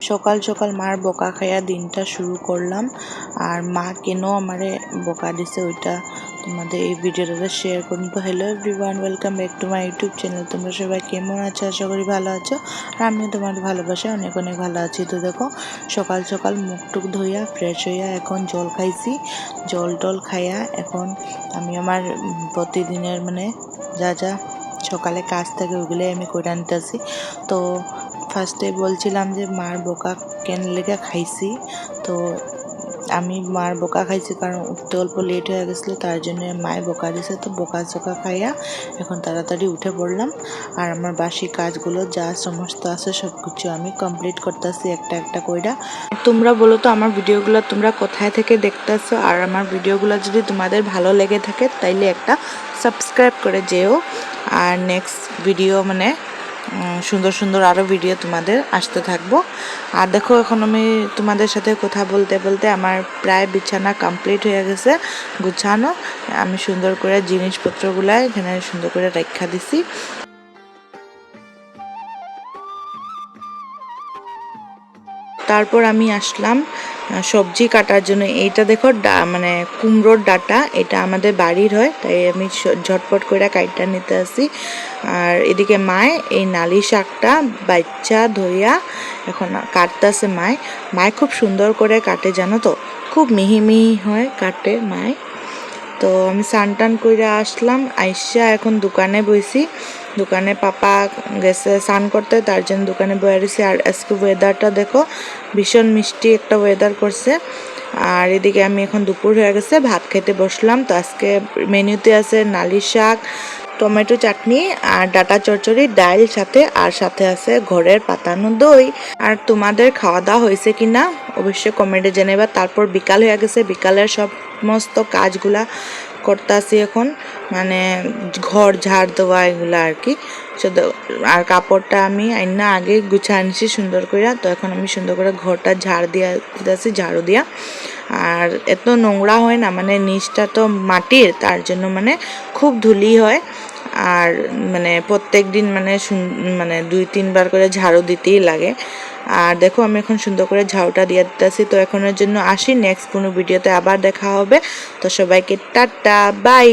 সকাল সকাল মার বকা খাইয়া দিনটা শুরু করলাম। আর মা কেন আমারে বকা দিছে ওইটা তোমাদের এই ভিডিওটাতে শেয়ার করব। তো hello everyone, welcome back to my YouTube channel. তোমরা সবাই কেমন আছো? আশা করি ভালো আছো। আর আমিও তোমাদের ভালোবাসায় অনেক অনেক ভালো আছি। তো দেখো সকাল সকাল মুখ টুক ধুইয়া ফ্রেশ হইয়া এখন জল খাইছি। জল টল খাইয়া এখন আমি আমার প্রতিদিনের যা যা সকালে কাজ থাকে ওগুলোই আমি করে আনতেছি। তো ফার্স্টে বলছিলাম যে মার বকা কেন লেগে খাইছি। তো আমি মার বকা খাইছি কারণ উঠতে অল্প লেট হয়ে গেছিলো, তার জন্য মায়ে বকা দিছে। তো বকা চকা খাইয়া এখন তাড়াতাড়ি উঠে পড়লাম। আর আমার বাসি কাজগুলো যা সমস্ত আছে সব কিছু আমি কমপ্লিট করতেছি একটা একটা কইরা। তোমরা বলো তো আমার ভিডিওগুলো তোমরা কোথায় থেকে দেখতেছো? আর আমার ভিডিওগুলো যদি তোমাদের ভালো লেগে থাকে তাইলে একটা সাবস্ক্রাইব করে যেও। আর নেক্সট ভিডিও সুন্দর সুন্দর আরও ভিডিও তোমাদের আসতে থাকবো। আর দেখো এখন আমি তোমাদের সাথে কথা বলতে বলতে আমার প্রায় বিছানা কমপ্লিট হয়ে গেছে গুছানো। আমি সুন্দর করে জিনিসপত্রগুলো এখানে সুন্দর করে রাখা দিছি। তারপর আমি আসলাম সবজি কাটার জন্য। এইটা দেখো কুমড়োর ডাটা, এটা আমাদের বাড়ির হয়, তাই আমি ঝটপট করে কাইটা নিতে আসি। আর এদিকে মায় এই নালি শাকটা বাচ্চা ধইয়া এখন কাটতেছে। মায় খুব সুন্দর করে কাটে, জানো তো, খুব মিহি মিহি হয় কাটে মায়। তো আমি স্নান টান করে আসলাম, আইসা এখন দোকানে বইছি। দোকানে পাপা গেছে স্নান করতে, তার জন্য দোকানে বয়ে রয়েছি। আর আজকে ওয়েদারটা দেখো, ভীষণ মিষ্টি একটা ওয়েদার করছে। আর এদিকে আমি এখন দুপুর হয়ে গেছে, ভাত খেতে বসলাম। তো আজকে মেনুতে আছে নালি শাক, টমেটো চাটনি আর ডাটা চচ্চড়ি, ডাল সাথে, আর সাথে আছে ঘরের পাতানো দই। আর তোমাদের খাওয়া দাওয়া হয়েছে কিনা অবশ্যই কমেন্টে জানাবা। তারপর বিকাল হয়ে গেছে, বিকালের সমস্ত কাজগুলা করতেছি এখন, ঘর ঝাড় দেওয়া এগুলো আর কি। আর কাপড়টা আমি আইনা আগে গুছা আনছি সুন্দর করে। তো এখন আমি সুন্দর করে ঘরটা ঝাড় দিয়া দিতেছি, ঝাড়ু দিয়া। আর এত নোংরা হয় না, নিচটা তো মাটির, তার জন্য খুব ধুলি হয়। আর প্রত্যেক দিন 2-3 বার করে ঝাড়ু দিতেই লাগে। আর দেখো আমি এখন সুন্দর করে ঝাড়ুটা দিয়ে দিতেছি। তো এখনের জন্য আসি, নেক্সট কোনো ভিডিওতে আবার দেখা হবে। তো সবাইকে টাটা বাই।